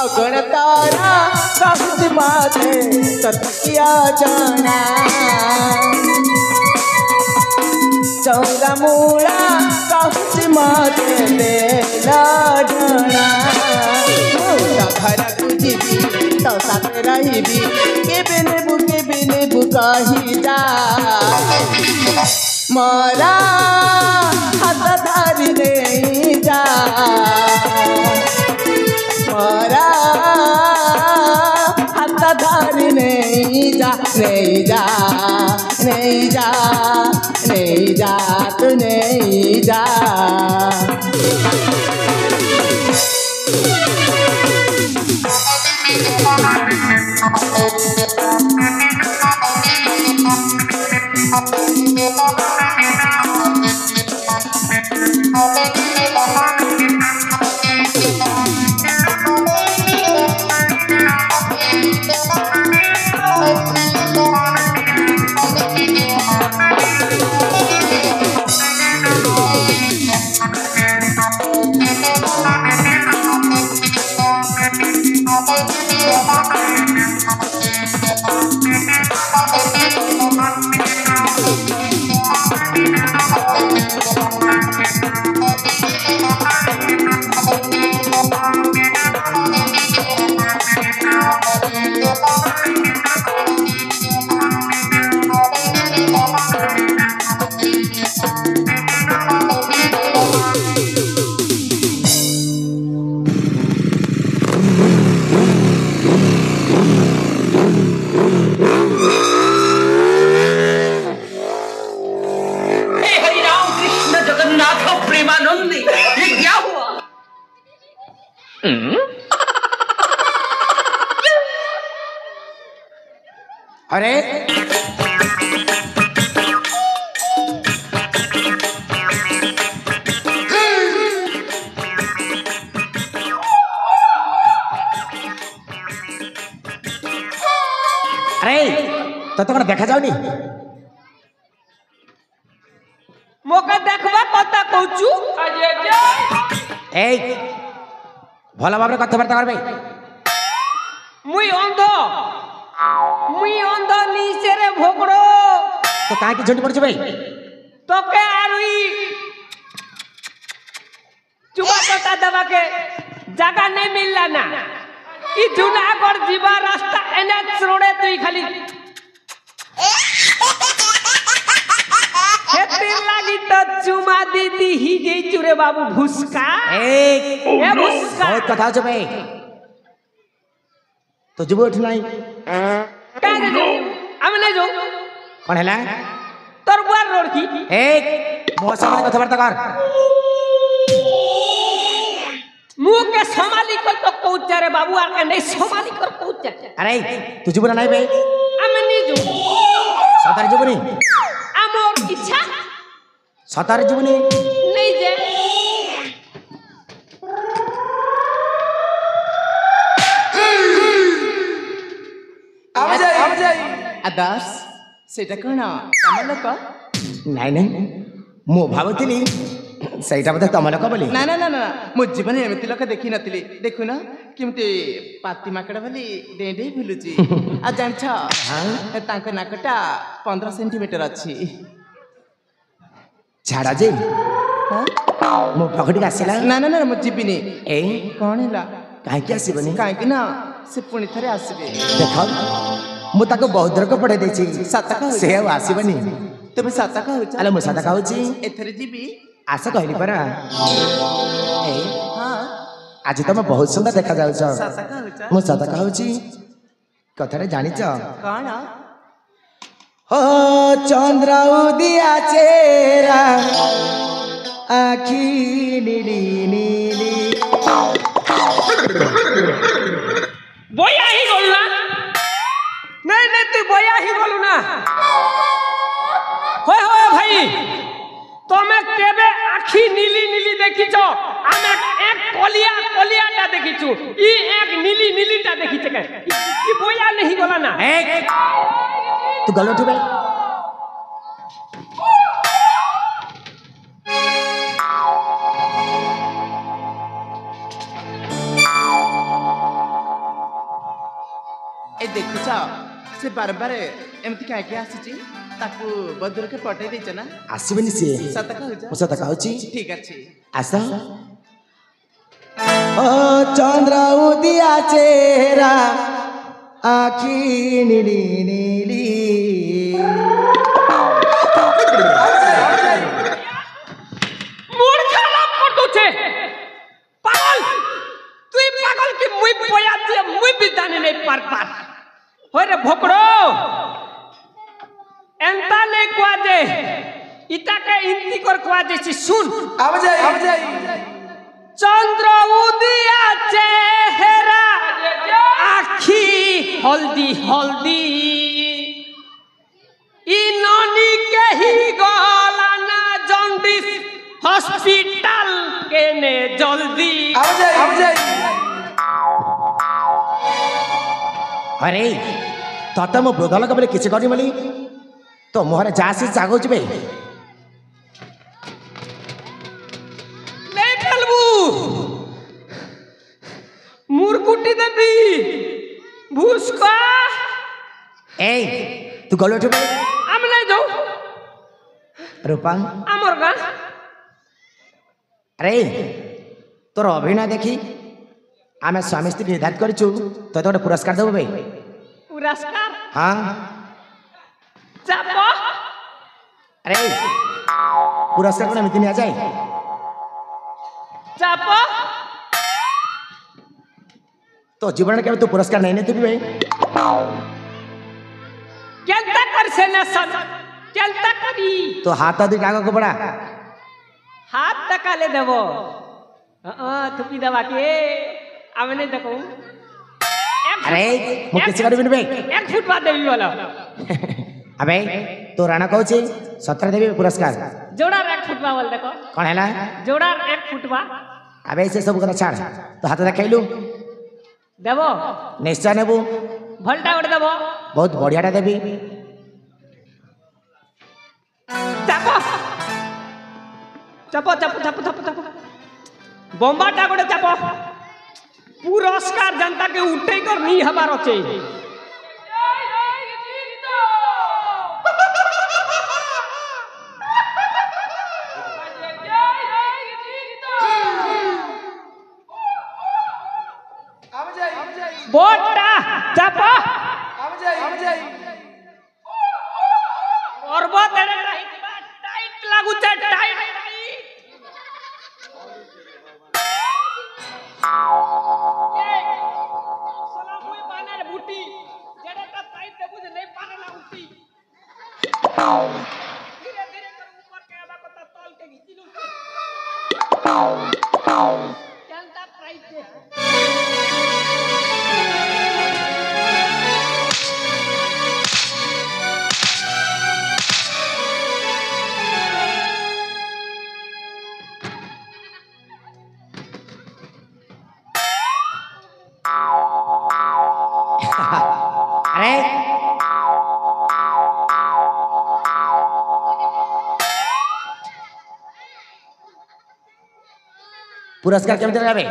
अगण तारा कहत बाते सत्या जाना चौरा मूला कहत माते बेला जाना घर जीवी तो साथ रही के बिने कही जा मोरा हाथ धारी नहीं जा मोरा हाथ धारी नहीं जा नहीं जा नहीं जा नहीं जा तू नहीं जा अरे तो कौन देखा जाऊनी मोका देखबा कथा कहूचू ए भला भाबरे कथबार्ता करबे मुई अंध नीचे रे भोगड़ो तो काहे की झंडी पड़ छबे तो के आरुई चुबा कटा दबा के जगह नहीं मिलला ना ई जूनागढ़ जीवा रास्ता एने छोड़े तुई खाली हेतिर लागी तो चुमा दीदी ही गई चुरे बाबू भुसका ए भुसका बहुत कथा छबे तो जीव उठ नहीं काहे जो हमने जो कौन हैला तोर बुआर रोड की एक मौसम में कथबार्ता कर मुंह के सोमाली को तो पहुंच रे बाबू आर के नहीं सोमाली कर पहुंच अरे तू जीव नहीं बे हमने जो सतार जीव नहीं अमोर इच्छा सतार जीव नहीं जे आदर्श सेटा कोन तम लोक नाइ नाइ मो भावतिली सेटा बता तम लोक बोली ना ना ना ना मो जीवन एमती लोक देखि नतिली देखु ना केमती पाती माकड़ बोली डे डे बुलुची आ जान छ तांको नाकटा 15 सेंटीमीटर अछि झाड़ा जे मो पकड़ी आसिला ना ना ना मो जीबिनी ए कोन हैला काहे के आसीबनी काहे कि ना से पुणी थरे आसीबे देखो मु ताको बहुत दर को पढ़े देछि सता का से आसीबनी तुम सता का होछ अले मु सता कहउछि एथरे जीबी आशा कहली परा ए हां आज तुम बहुत सुंदर देखा जाउ छ सता का होछ मु सता कहउछि कथारे जानि छ कोन हो चंद्र उदिया चेहरा आखी नीली नीली बोया ही बोलना नहीं नहीं तू बोया ही बोलू ना होय भाई तमे केबे आखी नीली नीली देखिছো आमे एक कलिया कलियाटा देखिछु ई एक नीली नीलीटा देखिছে কে ई बोया नहीं गला ना तू गलो उठिबे ए देखुछ से बार बार एमती काहे के आसीची ताकू बदर के पटै देछ ना आसीबेनी से सत कहउछ मो सत कहउची ठीक अछि आस ओ चंद्र उदिया चेहरा आखी नीली नीली मूड खराब कर दो छे पागल তুই পাগল কি মুই বয়া দিয়ে মুই বিদানে নাই পার হরে ভোকড়ো এন্তা নে কোয়াদে ইটাকে ইন্তি কর কোয়াদেছি শুন अब जाई চন্দ্র উদিয়া চেহারা আখি হলদি হলদি ই ননি কেহি গলা না জন্ডিস হসপিটাল কেনে জলদি अब जाई अरे तत मो ब्रोधल कबले किछ करी मली तो मोहरे जासी जागो जबे লে ফেলবু মুরকুটি দেবি ভুসকা ए तू गलो उठिबे আমি নাই যাও रूपा আমার গা अरे तोर अभिनय देखी आमे स्वामी स्त्री निर्धारित करिछु तो गोटे पुरस्कार देबो बे পুরস্কার हाँ চাপ अरे पुरस्कार कोन एमिति निया जाय চাপ तो जीवन के तू पुरस्कार नहीं ने तू बे কেনতা করছে না সন কেনতা করি तो हाथ दी कागो को बड़ा হাত টাকালে দেব থুপি দেবা কে আমি নাই দেখো अरे मो किछ करी बे এক ফুট বাদ দেবি বলো अबे तो राणा कहूची 17 देवी पुरस्कार जोड़ार एक फुटवा बोल देखो कौन है ना जोड़ार एक फुटवा अबे से सब करा छाड़ तो हाथ देखैलु देवो निश्चय नेबू भलटा उड़ देवो बहुत बढ़ियाटा देवी चापो चापो चापो चापो चापो चापो बम्बाटा गोटे चापो पुरस्कार जनता के उठे कर नहीं हमार अच्छे बोटा चापो पर्वत एड़े टाइट लागू छे टाइट सोला मुई बाने रे बूटी जेड़ेटा टाइट देबू जे नहीं पारे ना उठी धीरे धीरे कर ऊपर के आबा कता तल के घिचिलू चलता प्राइस दे अरे पुरस्कार केम देबे बे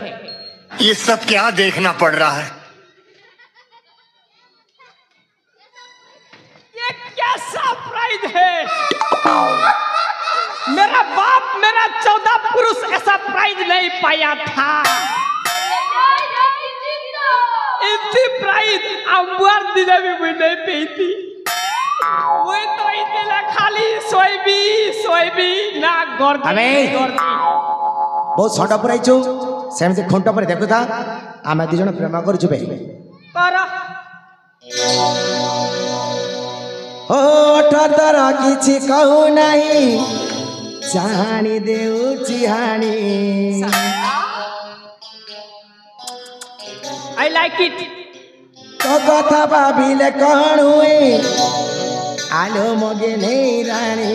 ये सब क्या देखना पड़ रहा है। ये कैसा प्राइज है मेरा बाप मेरा 14 पुरुष ऐसा प्राइज नहीं पाया था इतनी प्राइज अम्बर दिले भी मुझे नहीं पाई थी वो तो इतने खाली सोईबी ना गर्दी अबे। बहुत छोटा पर आइछु सेमति खुंट पर देखु था आमे दी जण प्रेम करछु बे कर ओ ठतर किछि कहू नाही जानी देउछि हानी आई लाइक इट तो कथा भाबिले कण हुए आलो मगे नहीं रानी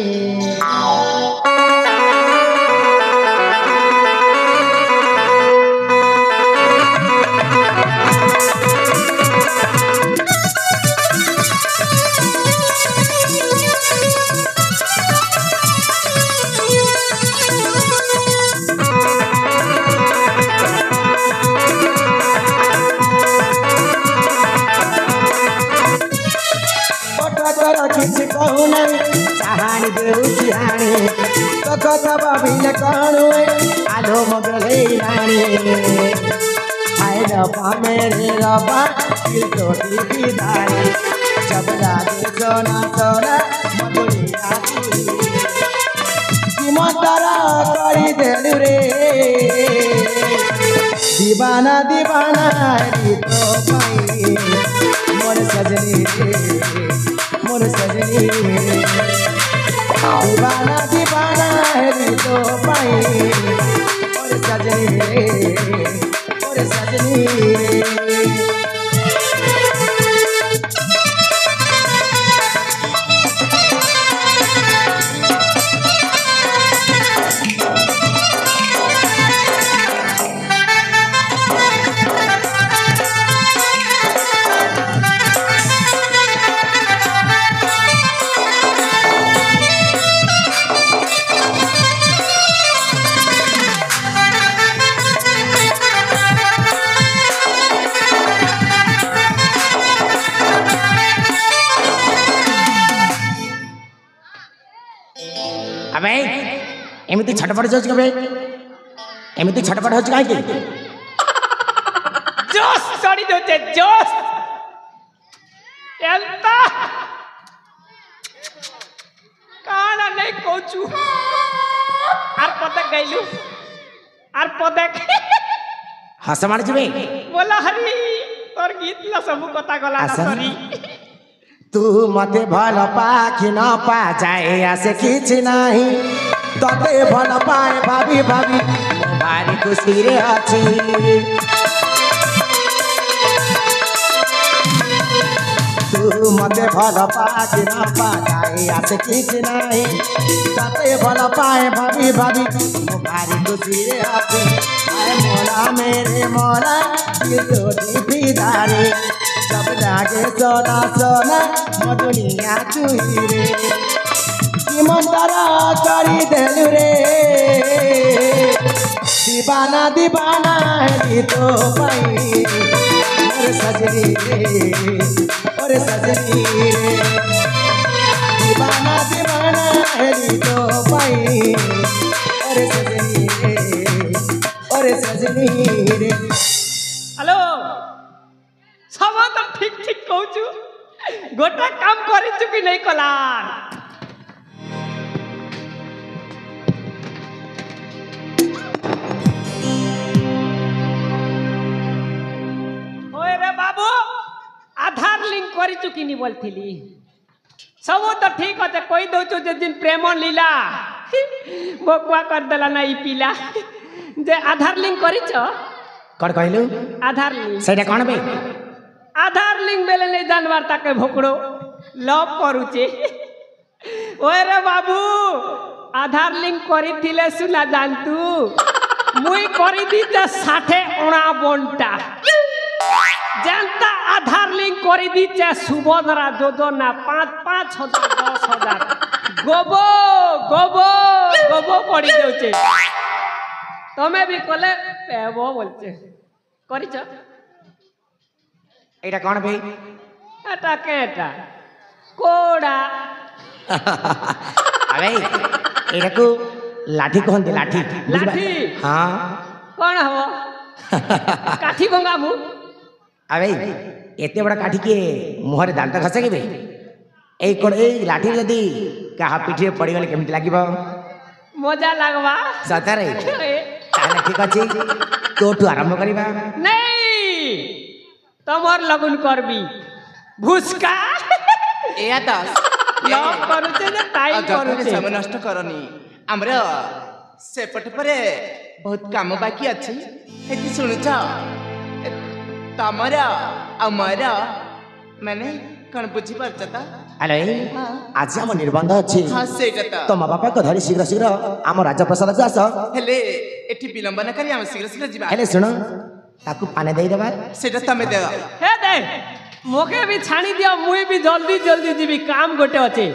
କହୁନା ଚାହାଣି ଦେଉଛି ହାଣି ତୋ କଥା ଭାବିଲେ କଣ ହୁଏ ଆଲୋ ମୋ ଗଲେଇଲାଣି हाय रब्बा मेरे रब्बा दिल तोड़ी दीदारी जब लागे सोना सोना मधुरिया मतारा करी देलु रे दीवाना दीवाना गीतो पाई मोर सजनी दीवाना दीवाना गीतो पाई मोर सजनी अबे एमती छटपट जाऊँ कबे एमती छटपट हो कहीं जोश चढ़ी जाऊे जोश एंता काना नहीं कहचु आर पदक गइलु आर पदक हस मार जबे बोला हरी तोर गीत ला सब कथा गला ना सरी तू मते भल पाखि न पा जाए आसे किछि नाही तते भल पाए भाभी भाभी भारी खुशी रे अछि तू मते भल पाखि न पा जाए आसे किछि नाही तते भल पाए भाभी भाभी भारी खुशी रे अछि आए मोला मेरे मोला दिल तोड़ी दीदारी जब लागे सोना सोना मधुनिया चुही रे मतारा करी देलु रे दीवाना दीवाना गीतो पाई मोर सजनी रे दीवाना दीवाना गीतो पाई मोर सजनी रे हेलो सब तो ठीक ठीक कहचु गोटा काम करिछु कि नहीं कला ओए रे बाबू आधार लिंक करिछु कि नहीं बोलथिली सब तो ठीक होते कोई दउछु जे दिन प्रेम लीला बकुआ कर देला ना ई पीला जे आधार लिंक करिछ कर कहलु आधार लिंक सेटा कोन बे आधार लिंक बेले नहीं जानवर ताके भोकड़ो लव करूचे ओए रे बाबू आधार लिंक करी थिले सुना जानतू मुई करी दी त 60-49 जनता आधार लिंक करी दी चे सुबोधरा जोजना 5,000 10,000 गोबो गोबो गोबो पड़ी जाउचे तमे भी कले पेबो बोलचे करिछ एटा कोन बे एटा केटा कोड़ा अबे एटा को लाठी कहते लाठी लाठी हां कौन हो काठी भंगा मु अबे एते बड़ा काठी के मुहरे दांत घसे के बे ए कोन ए लाठी जदी कहा पीठी पड़ी गले केमति लागिबो मजा लगवा सतरे ताले ठीक अछि तोटू आरंभ करिबा नहीं तमर लगुन करबी भुसका एया दास लव करूचे जे टाइम करूचे समय नष्ट करनी हमरा सेपट परे बहुत काम बाकी अछि एति सुनुछ तमरा अमरा माने कण बुझी परचता अरे आज हम निर्बंध अछि हां सेटा तो मां बापा को धरी शीघ्र शीघ्र हम राजा प्रसाद को आस हेले एठी विलंब न करी हम शीघ्र शीघ्र जीवा हेले सुनो ताकू पानी देई देबा सेटा तमे दे हे दे मोके भी छाणी दियो मुई भी जल्दी जल्दी जीवी काम गोटे अछे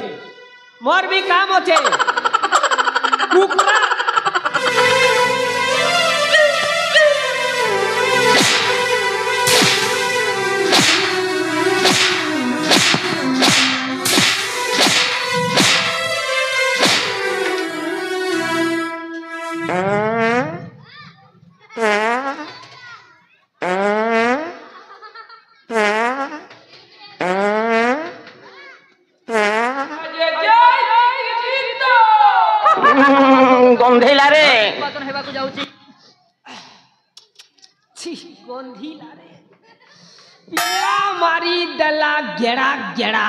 मोर भी काम अछे कुकरा ଗନ୍ଧେଇଲା ରେ ନିର୍ବାଚନ ହେବାକୁ ଯାଉଛି ଛି ଗନ୍ଧିଲା ରେ ପିଲା ମାରି ଦେଲା ଗେଡ଼ା ଗେଡ଼ା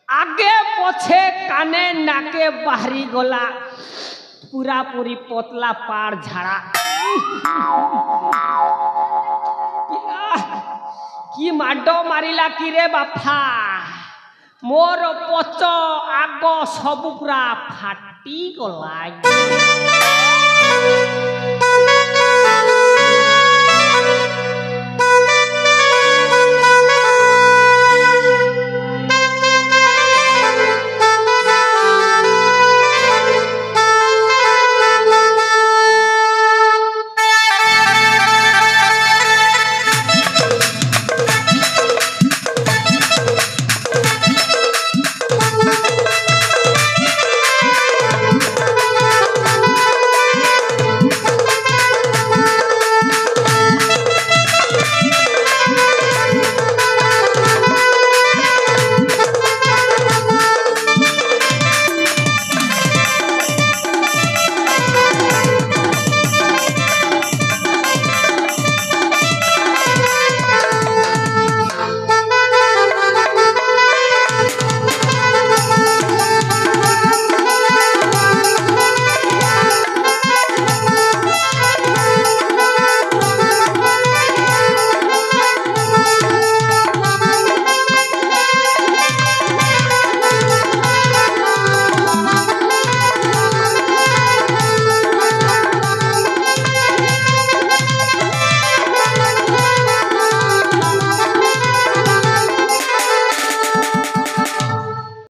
ଆଗେ ପଛେ କାନେ ନାକେ ବାହାରି ଗଲା पूरा पूरी पोतला पार झाड़ा कि माडो मारिला कि रे बाफा मोर पच आग सब पूरा फाटी गला